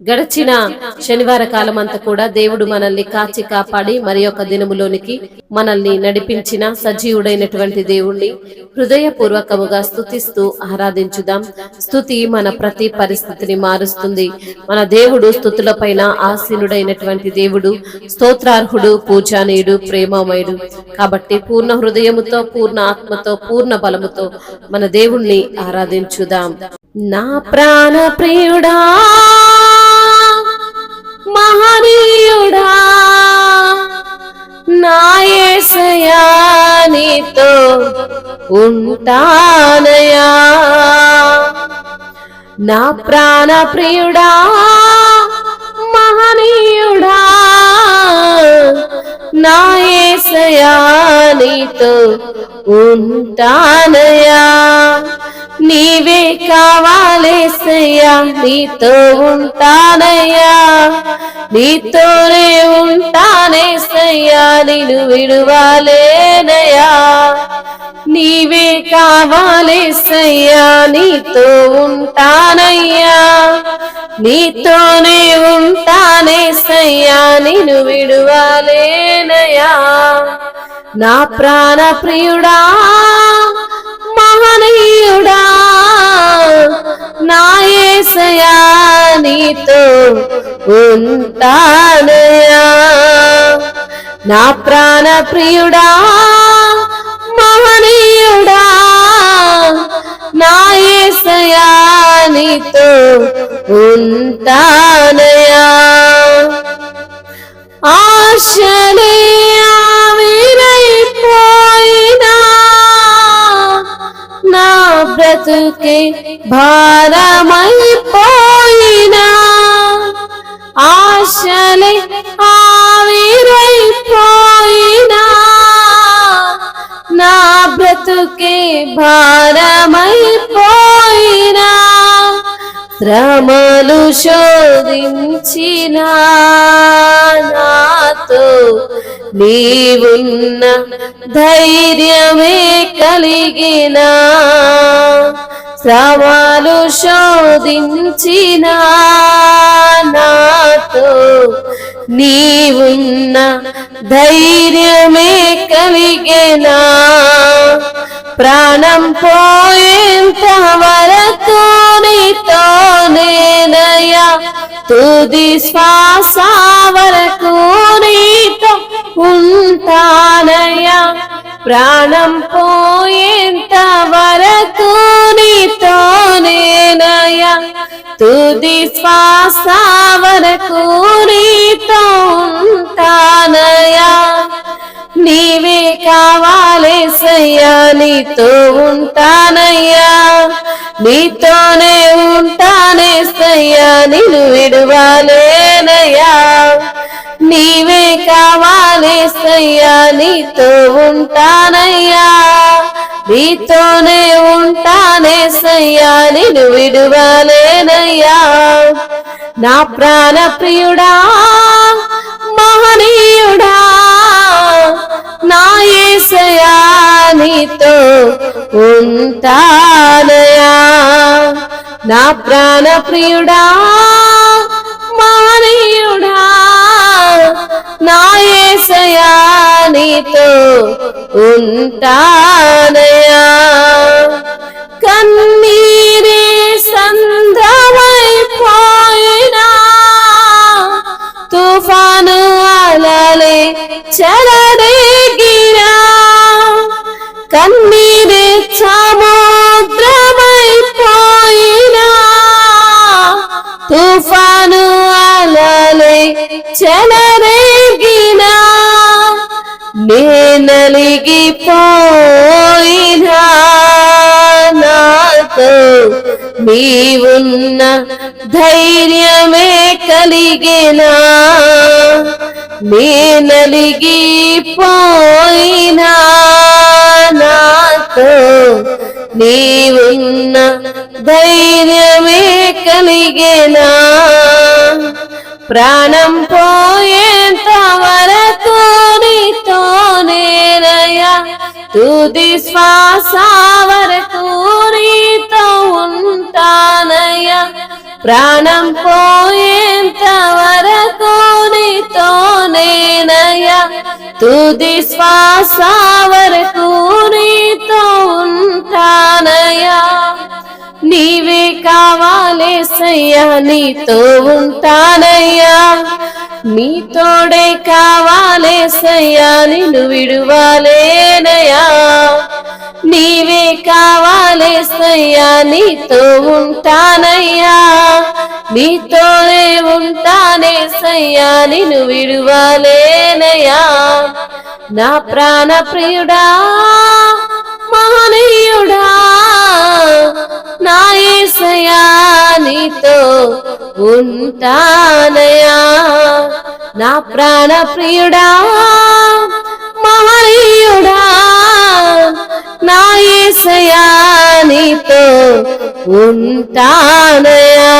గడిచిన శనివార కాలం అంతా కూడా దేవుడు మనల్ని కాచి కాపాడి మరి ఒక దినములోనికి మనల్ని నడిపించిన సజీవుడైనటువంటి దేవుణ్ణి హృదయపూర్వకముగా స్తుతిస్తూ ఆరాధించుదాం. స్తుతి మన ప్రతి పరిస్థితిని మారుస్తుంది. మన దేవుడు స్తుతుల పైన ఆసీనుడైనటువంటి దేవుడు, స్తోత్రార్హుడు, పూజానీయుడు, ప్రేమమయుడు. కాబట్టి పూర్ణ హృదయముతో, పూర్ణ ఆత్మతో, పూర్ణ బలముతో మన దేవుణ్ణి ఆరాధించుదాం. నా ప్రాణ ప్రియుడా, మహనీయుడా, నా యేసయ్యా నీతో ఉంటానయా. నా ప్రాణ ప్రియుడా, మహనీయుడా, నా యేసయ్యా నీతో ఉంటానయా. నీవే కావాలేసయ్యా, నీతో ఉంటానయ్యా, నీతోనే ఉంటానేసయ్యా, నిన్ను విడువాలేనయ్యా. నీవే కావాలేసయ్యా, నీతో ఉంటానయ్యా, నీతోనే ఉంటానేసయ్యా, నిన్ను విడువాలేనయ్యా. నా ప్రాణ ప్రియుడా, మహనీయుడా, నా యేసయ్యా నీతో ఉంటానయ్యా. నా ప్రాణ ప్రియుడా, మహనీయుడా, నా యేసయ్యా నీతో ఉంటానయ్యా. ఆశలే ఆవిరైపోయినా, నా బ్రతుకే భారమైపోయినా, ఆశలే ఆవిరైపోయినా, నా బ్రతుకే భారమైపోయినా, శ్రమలు శోధించిన నాతో నీవున్న ధైర్యమే కలిగిన, శ్రమలు శోధించిన నాతో నీవున్న ధైర్యమే కలిగిన, ప్రాణం పోయేంత వరకు నీతోనేనయ్యా, తుది శ్వాస వరకు నీతో ఉంటానయ్యా. ప్రాణం పోయేంత వరకు నీతోనేనయ్యా, తుది శ్వాస వరకు నీతో ఉంటానయ్యా. నీవే కావాలేసయ్యా, నీతో ఉంటానయ్యా, నీతోనే ఉంటానేసయ్యా, నిన్ను విడువాలేనయ్యా. నీవే కావాలేసయ్యా, నీతో ఉంటానయ్యా, నీతోనే ఉంటానేసయ్యా, నిన్ను విడువాలేనయ్యా. నా ప్రాణ ప్రియుడా, మహనీయుడా, నా యేసయ్యా నీతో ఉంటానయ్యా. నా ప్రాణ ప్రియుడా, మహనీయుడా, నా యేసయ్యా నీతో ఉంటానయ్యా. కన్నీరే సంద్రమైపోయినా, తుఫాను అలలే చెలరేగినా, కన్నీరే సముద్రమైపోయినా, తుఫాను అలలే చెలరేగినా, నేనలిగిపోయినా, నాతో నీవున్న ధైర్యమే కలిగినా, నేనలిగిపోయినా, నాతో నీవున్న ధైర్యమే కలిగినా, ప్రాణం పోయేంత వరకు నీతోనేనయ్యా, తుది శ్వాస వరకు నీతో ఉంటానయ్యా. ప్రాణం పోయే వరకు నీతోనేనయ్యా, తుది శ్వాస వరకు నీతో ఉంటానయ్యా. నీవే కావాలేసయ్యా, నీతో ఉంటానయ్యా. నీ తోడే కావాలేసయ్యా, నిన్ను విడువలేనయ్యా. నీవే కావాలేసయ్యా, నీతో ఉంటానయ్యా. నీతోనే ఉంటానేసయ్యా, నిన్ను విడువలేనయ్యా. నా ప్రాణ ప్రియుడా, మహనీయుడా, నా యేసయ్యా, నీతో ఉంటానయ్యా. నా ప్రాణ ప్రియుడా, మహనీయుడా, నా యేసయ్యా, నీతో ఉంటానయ్యా.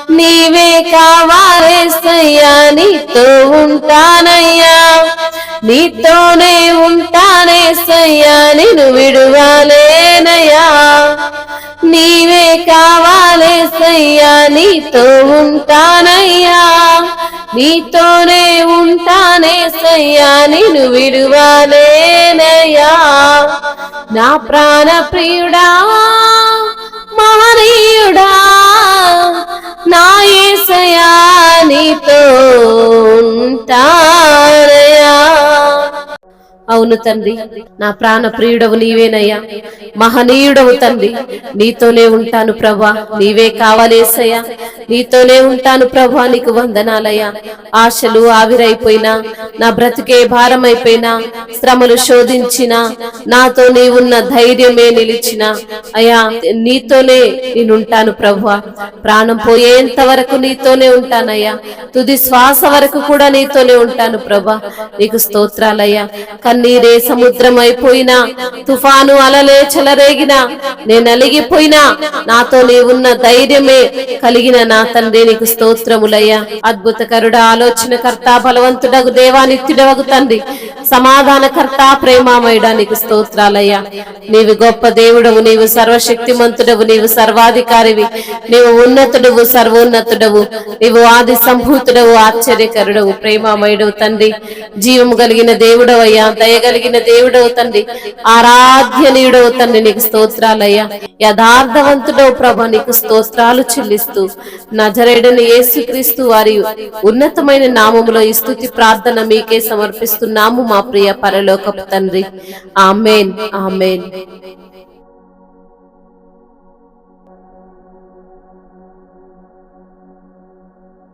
నీవే కావాలేసయ్యా, నీతో ఉంటానయ్యా. నీతోనే ఉంటానేసయ్యా, నిన్ను విడువలేనయ్యా. నీవే కావాలేసయ్యా, నీతో ఉంటానయ్యా. నీతోనే ఉంటానేసయ్యా, నిన్ను విడువలేనయ్యా. నా ప్రాణ ప్రియుడా, మహనీయుడా, నా యేసయ్యా, నీతో ఉంటానయ్యా. అవును తండ్రి, నా ప్రాణ ప్రియుడవు నీవేనయ్యా, మహనీయుడవు తండ్రి. నీతోనే ఉంటాను ప్రభా, నీవే కావాలేసయ్యా. నీతోనే ఉంటాను ప్రభా, నీకు వందనాలయ్యా. ఆశలు ఆవిరైపోయినా, నా బ్రతికే భారమైపోయినా, శ్రమలు శోధించినా, నాతో నీవున్న ధైర్యమే నిలిచిన అయ్యా, నీతోనే నేనుంటాను ప్రభా. ప్రాణం పోయేంత వరకు నీతోనే ఉంటానయ్యా. తుది శ్వాస వరకు కూడా నీతోనే ఉంటాను ప్రభా. నీకు స్తోత్రాలయ్యా. కన్నీరే సముద్రం అయిపోయినా, తుఫాను అలలే చెలరేగినా, నేను అలిగిపోయినా, నాతో నీవున్న ధైర్యమే కలిగిన నా తండ్రి, నీకు స్తోత్రములయ్యా. అద్భుతకరుడా, ఆలోచనకర్త, బలవంతుడగు దేవా, నిత్యుడవగు తండ్రి, సమాధానకర్త, ప్రేమామయుడా, నీకు స్తోత్రాలయ్యా. నీవు గొప్ప దేవుడవు, నీవు సర్వశక్తిమంతుడవు, నీవు సర్వాధికారివి, నీవు ఉన్నతుడవు, సర్వోన్నతుడవు, నీవు ఆది సంభూతుడవు, ఆశ్చర్యకరుడవు, ప్రేమామయుడవు తండ్రి. జీవము కలిగిన దేవుడవయ్యా, దయగలిగిన దేవుడవు తండ్రి, ఆరాధ్యనీయుడవు తండ్రి, నీకు స్తోత్రాలయ్యా. యథార్థవంతుడవు ప్రభా, నీకు స్తోత్రాలు చెల్లిస్తూ నజరేయుడైన యేసుక్రీస్తు వారి ఉన్నతమైన నామములో ఈ స్తుతి ప్రార్థన మీకే సమర్పిస్తున్నాము మా ప్రియ పరలోకపు తండ్రి. ఆమేన్, ఆమేన్.